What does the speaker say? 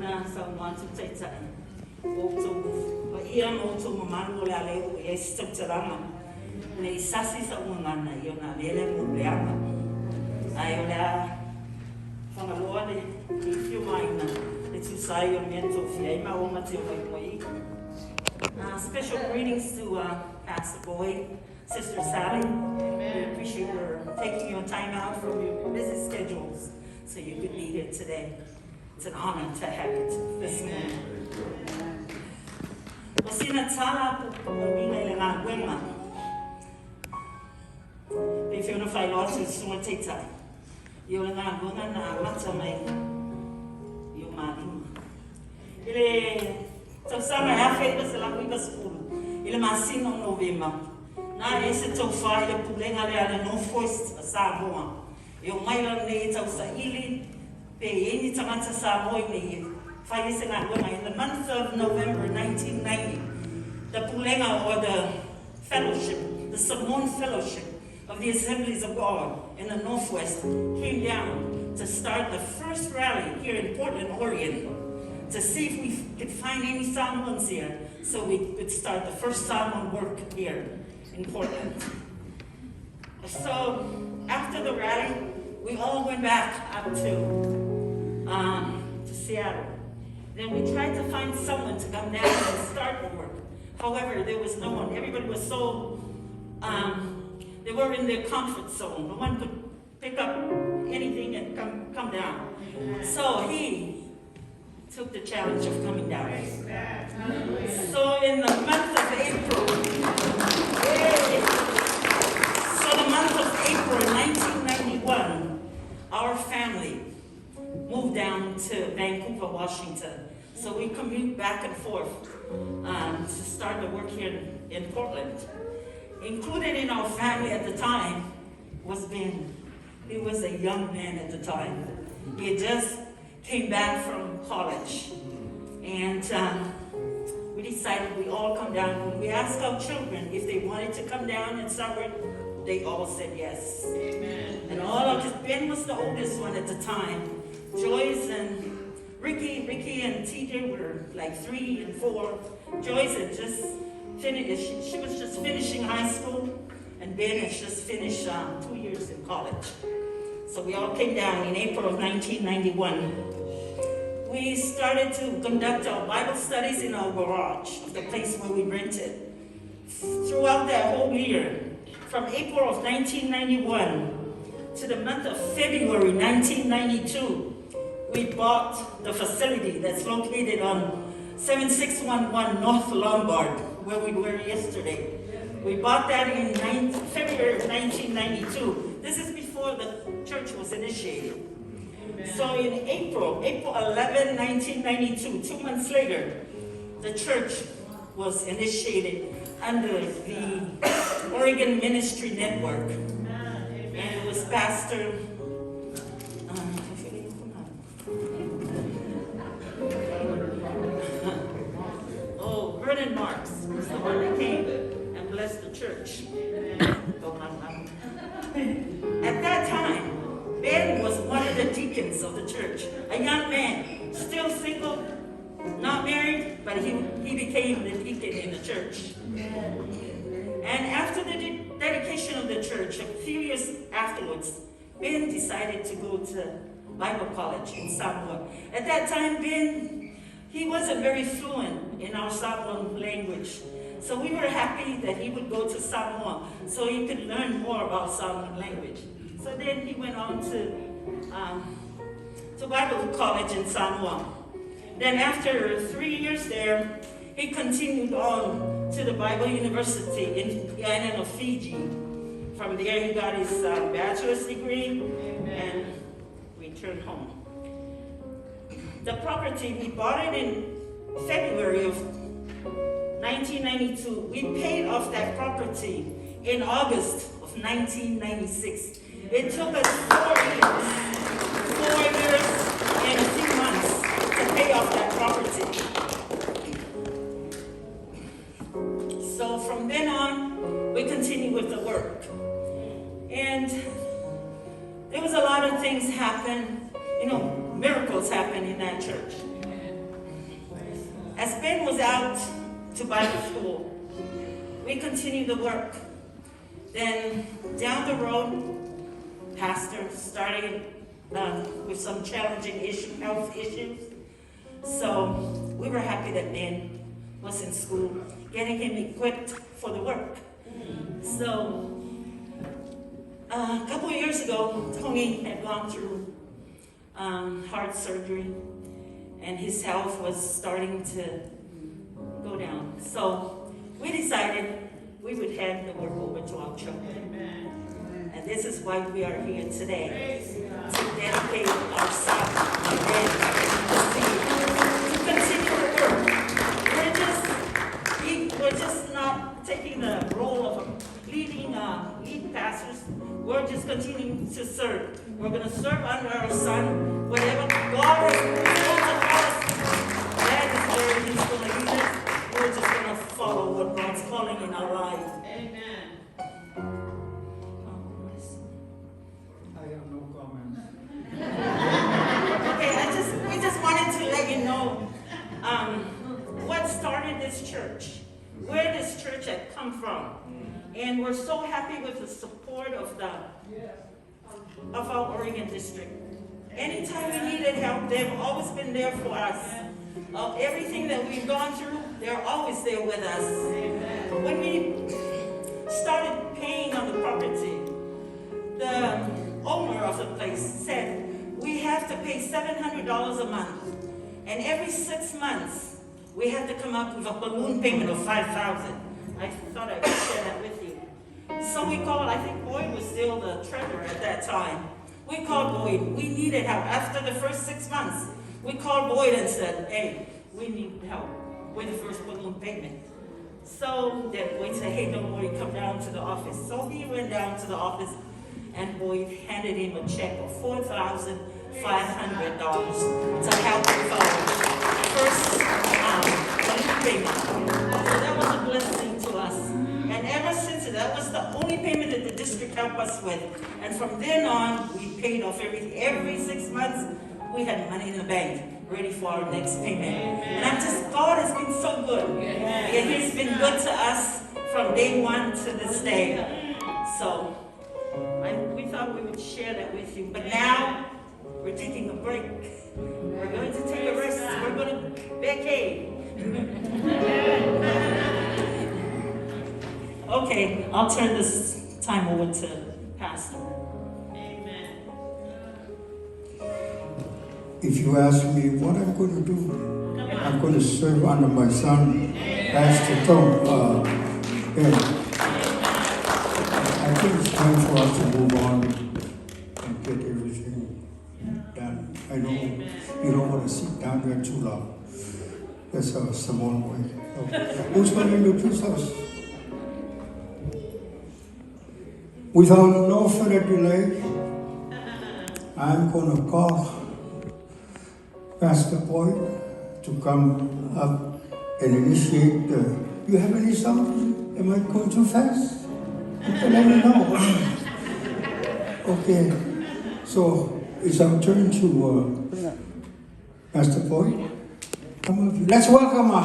Someone to take time. O ia mo to mamano la le o e steptelama. Ne sasi sa umana yo na lele mo leama. Ai ola fanga loa if you mind that you say your mental fia ma o mate o moi. Special greetings to Pastor Boyd, Sister Sally. We appreciate your taking your time out from your busy schedules so you could be here today. It's an honor to have it this morning. Osina tala po minga ile nga gwema. If you want to find out suma teta. Yo nga gwema na mata mai. Yo malima. Ile so sama hafe ba sala ko school. Ile masino November. Na ese to fa ile pulenga le ale no first sa boa. Yo mai la ne ta sa ili in the month of November 1990, the Pulenga or the fellowship, the Samoan Fellowship of the Assemblies of God in the Northwest came down to start the first rally here in Portland, Oregon, to see if we could find any Samoans here so we could start the first Samoan work here in Portland. So after the rally, we all went back up to Seattle. Then we tried to find someone to come down and start the work. However, there was no one. Everybody was so, they were in their comfort zone. No one could pick up anything and come down. So he took the challenge of coming down. So in the month of April, 1991, our family moved down to Vancouver, Washington. So we commute back and forth to start the work here in Portland. Included in our family at the time was Ben. He was a young man at the time. He had just came back from college. And we decided we all come down. When we asked our children if they wanted to come down and start work, they all said yes. Amen. And all of us, Ben was the oldest one at the time. Joyce and Ricky and TJ were like 3 and 4. Joyce had just finished, she was just finishing high school, and Ben had just finished 2 years in college. So we all came down in April of 1991. We started to conduct our Bible studies in our garage of the place where we rented. Throughout that whole year, from April of 1991 to the month of February 1992, we bought the facility that's located on 7611 North Lombard, where we were yesterday. We bought that in February of 1992. This is before the church was initiated. Amen. So in April 11, 1992, 2 months later, the church was initiated under the Oregon Ministry Network. And it was Pastor Vernon Marks was the one that came and blessed the church. At that time, Ben was one of the deacons of the church, a young man, still single, not married, but he became the deacon in the church. And after the dedication of the church, a few years afterwards, Ben decided to go to Bible college in Samoa. At that time, Ben, he wasn't very fluent in our Samoan language. So we were happy that he would go to Samoa so he could learn more about Samoan language. So then he went on to Bible college in Samoa. Then after 3 years there, he continued on to the Bible University in Iana, Fiji. From there he got his bachelor's degree and returned home. The property, we bought it in February of 1992. We paid off that property in August of 1996. It took us 4 years and a few months to pay off that property. So from then on, we continued with the work. And there was a lot of things happen, miracles happen in that church. As Ben was out to Bible school, we continued the work. Then down the road, Pastor started with some challenging health issues. So we were happy that Ben was in school, getting him equipped for the work. So a couple of years ago, Tony had gone through heart surgery, and his health was starting to go down. So we decided we would hand the work over to our children. And this is why we are here today, to dedicate our son to continue the work. We're just not taking the role of leading lead pastors. We're just continuing to serve. We're going to serve under our son. Whatever God has told us, that is where He's going to lead us. We're just going to follow what God's calling in our life. Amen. I have no comments. Okay, we just wanted to let you know what started this church, where this church had come from. And we're so happy with the support of our Oregon district. Anytime we needed help, they've always been there for us. Everything that we've gone through, they're always there with us. When we started paying on the property, the owner of the place said, we have to pay $700 a month. And every 6 months, we have to come up with a balloon payment of $5,000. I thought I would share that with you. So we called, I think Boyd was still the treasurer at that time. We called Boyd. We needed help. After the first 6 months, we called Boyd and said, hey, we need help with the first balloon payment. So then Boyd said, hey, don't worry, come down to the office. So he went down to the office, and Boyd handed him a check of $4,500 to help with our first balloon payment. So that was a blessing to us. And ever since, that was the only payment that the district helped us with. And from then on, we paid off everything. Every 6 months, we had money in the bank, ready for our next payment. And God has been so good. And He's been good to us from day one to this day. So we thought we would share that with you. But now, we're taking a break. We're going to take a rest. We're going to vacate. Okay, I'll turn this time over to Pastor. Amen. If you ask me what I'm going to do, I'm going to serve under my son, Pastor Tom. I think it's time for us to move on and get everything done. I know you don't want to sit down there too long. That's our Samoan way. Okay. Who's going to introduce us? Without no further delay, I'm going to call Pastor Boyd to come up and initiate the... You have any songs? Am I going too fast? You can let me know. Okay, so it's our turn to Pastor Boyd. Come on, let's welcome her.